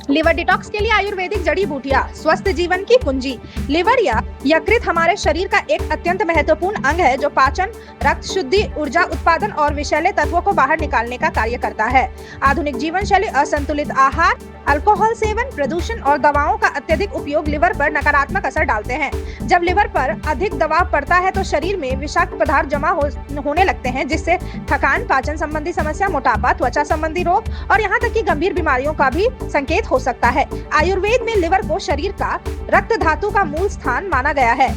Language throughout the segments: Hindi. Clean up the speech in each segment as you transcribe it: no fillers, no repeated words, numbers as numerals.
लिवर डिटॉक्स के लिए आयुर्वेदिक जड़ी बूटियां स्वस्थ जीवन की कुंजी। लिवर या यकृत हमारे शरीर का एक अत्यंत महत्वपूर्ण अंग है जो पाचन, रक्त शुद्धि, ऊर्जा उत्पादन और विषैले तत्वों को बाहर निकालने का कार्य करता है। आधुनिक जीवन शैली, असंतुलित आहार, अल्कोहल सेवन, प्रदूषण और दवाओं का अत्यधिक उपयोग लिवर पर नकारात्मक असर डालते हैं। जब लिवर पर अधिक दबाव पड़ता है तो शरीर में विषाक्त पदार्थ जमा होने लगते हैं, जिससे थकान, पाचन संबंधी समस्या, मोटापा, त्वचा संबंधी रोग और यहाँ तक कि गंभीर बीमारियों का भी संकेत हो सकता है। आयुर्वेद में लिवर को शरीर का रक्त धातु का मूल स्थान माना गया है।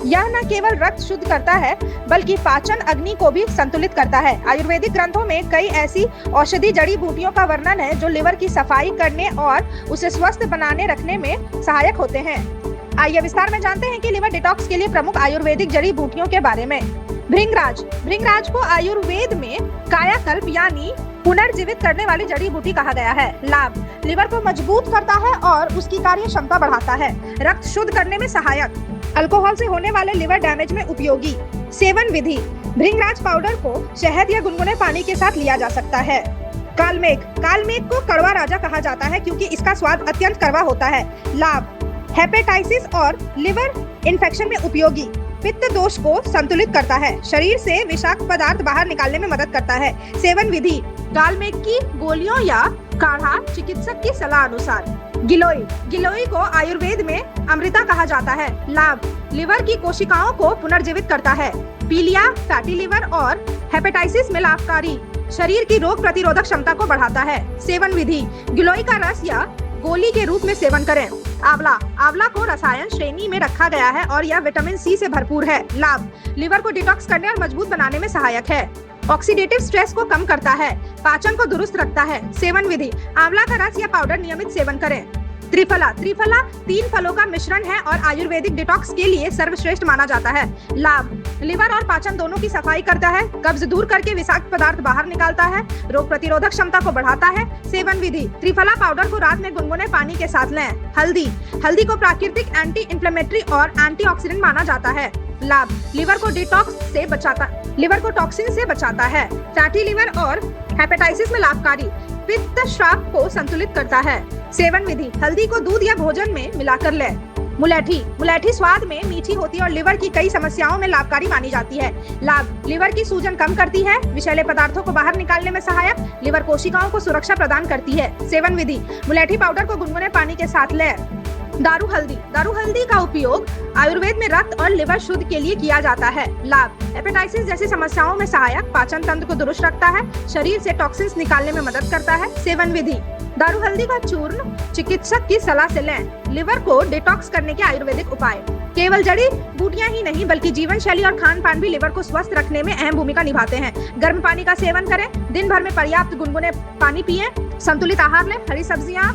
यह न केवल रक्त शुद्ध करता है बल्कि पाचन अग्नि को भी संतुलित करता है। आयुर्वेदिक ग्रंथों में कई ऐसी औषधि जड़ी बूटियों का वर्णन है जो लिवर की सफाई करने और उसे स्वस्थ बनाने रखने में सहायक होते हैं। आइए विस्तार में जानते हैं कि लिवर डिटॉक्स के लिए प्रमुख आयुर्वेदिक जड़ी बूटियों के बारे में। भृंगराज को आयुर्वेद में कायाकल्प यानी पुनर्जीवित करने वाली जड़ी बूटी कहा गया है। लाभ: लिवर को मजबूत करता है और उसकी कार्य क्षमता बढ़ाता है। रक्त शुद्ध करने में सहायक। अल्कोहल से होने वाले लिवर डैमेज में उपयोगी। सेवन विधि: भृंगराज पाउडर को शहद या गुनगुने पानी के साथ लिया जा सकता है। कालमेघ को कड़वा राजा कहा जाता है क्योंकि इसका स्वाद अत्यंत कड़वा होता है। लाभ: हेपेटाइटिस और लिवर इन्फेक्शन में उपयोगी। पित्त दोष को संतुलित करता है। शरीर से विषाक्त पदार्थ बाहर निकालने में मदद करता है। सेवन विधि: कालमेघ की गोलियों या काढ़ा चिकित्सक की सलाह अनुसार। गिलोई को आयुर्वेद में अमृता कहा जाता है। लाभ: लिवर की कोशिकाओं को पुनर्जीवित करता है। पीलिया, फैटी लिवर और हेपेटाइटिस में लाभकारी। शरीर की रोग प्रतिरोधक क्षमता को बढ़ाता है। सेवन विधि: गिलोई का रस या गोली के रूप में सेवन करें। आंवला को रसायन श्रेणी में रखा गया है और यह विटामिन सी से भरपूर है। लाभ: लिवर को डिटॉक्स करने और मजबूत बनाने में सहायक है। ऑक्सीडेटिव स्ट्रेस को कम करता है। पाचन को दुरुस्त रखता है। सेवन विधि: आंवला का रस या पाउडर नियमित सेवन करें। त्रिफला 3 फलों का मिश्रण है और आयुर्वेदिक डिटॉक्स के लिए सर्वश्रेष्ठ माना जाता है। लाभ: लिवर और पाचन दोनों की सफाई करता है, कब्ज दूर करके विषाक्त पदार्थ बाहर निकालता है, रोग प्रतिरोधक क्षमता को बढ़ाता है। सेवन विधि: त्रिफला पाउडर को रात में गुनगुने पानी के साथ लें। हल्दी को प्राकृतिक एंटी इंफ्लेमेटरी और एंटीऑक्सीडेंट माना जाता है। लाभ: लिवर को टॉक्सिन से बचाता है। फैटी लिवर और हेपेटाइटिस में लाभकारी। पित्त श्राव को संतुलित करता है। सेवन विधि: हल्दी को दूध या भोजन में मिलाकर लें। मुलैठी स्वाद में मीठी होती है और लिवर की कई समस्याओं में लाभकारी मानी जाती है। लाभ: लिवर की सूजन कम करती है, विषैले पदार्थों को बाहर निकालने में सहायक, लिवर कोशिकाओं को सुरक्षा प्रदान करती है। सेवन विधि: मुलैठी पाउडर को गुनगुने पानी के साथ लें। दारू हल्दी का उपयोग आयुर्वेद में रक्त और लिवर शुद्ध के लिए किया जाता है। लाभ: हेपेटाइटिस जैसी समस्याओं में सहायक, पाचन तंत्र को दुरुस्त रखता है, शरीर से टॉक्सिन्स निकालने में मदद करता है। सेवन विधि: दारू हल्दी का चूर्ण चिकित्सक की सलाह से लें। लिवर को डिटॉक्स करने के आयुर्वेदिक उपाय: केवल जड़ी बूटियां ही नहीं बल्कि जीवन शैली और खान पान भी लिवर को स्वस्थ रखने में अहम भूमिका निभाते हैं। गर्म पानी का सेवन करें, दिन भर में पर्याप्त गुनगुने पानी पिएं, संतुलित आहार लें, हरी सब्जियां,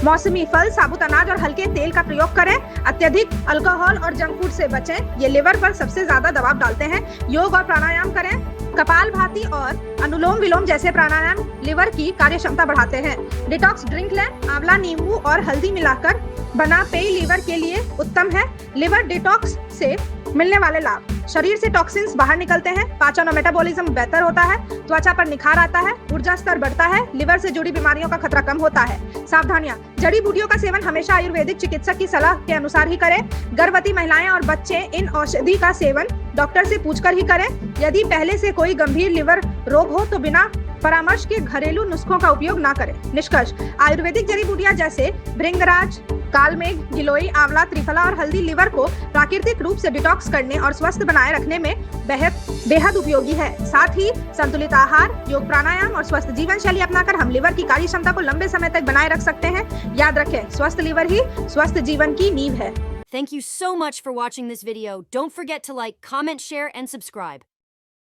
मौसमी फल, साबुत अनाज और हल्के तेल का प्रयोग करें। अत्यधिक अल्कोहल और जंक फूड से बचें, ये लिवर पर सबसे ज्यादा दबाव डालते हैं। योग और प्राणायाम करें। कपालभाति और अनुलोम विलोम जैसे प्राणायाम लिवर की कार्य क्षमता बढ़ाते हैं। डिटॉक्स ड्रिंक लें। आंवला, नींबू और हल्दी मिलाकर बना पेय लिवर के लिए उत्तम है। लिवर डिटॉक्स से मिलने वाले लाभ: शरीर से टॉक्सिन्स बाहर निकलते हैं, पाचन और मेटाबॉलिज्म बेहतर होता है, त्वचा पर निखार आता है, ऊर्जा स्तर बढ़ता है, लिवर से जुड़ी बीमारियों का खतरा कम होता है। सावधानियां: जड़ी बूटियों का सेवन हमेशा आयुर्वेदिक चिकित्सक की सलाह के अनुसार ही करें। गर्भवती महिलाएं और बच्चे इन औषधि का सेवन डॉक्टर से पूछकर ही करें। यदि पहले से कोई गंभीर लिवर रोग हो तो बिना परामर्श के घरेलू नुस्खों का उपयोग न करें। निष्कर्ष: आयुर्वेदिक जड़ी बूटियां जैसे भृंगराज, कालमेघ, गिलोई, आंवला, त्रिफला और हल्दी लिवर को प्राकृतिक रूप से डिटॉक्स करने और स्वस्थ बनाए रखने में बेहद उपयोगी है। साथ ही संतुलित आहार, योग, प्राणायाम और स्वस्थ जीवन शैली अपनाकर हम लिवर की कार्य क्षमता को लंबे समय तक बनाए रख सकते हैं। याद रखें, स्वस्थ लिवर ही स्वस्थ जीवन की नींव है। Thank you so much for watching this video. Don't forget to like, comment, share, and subscribe.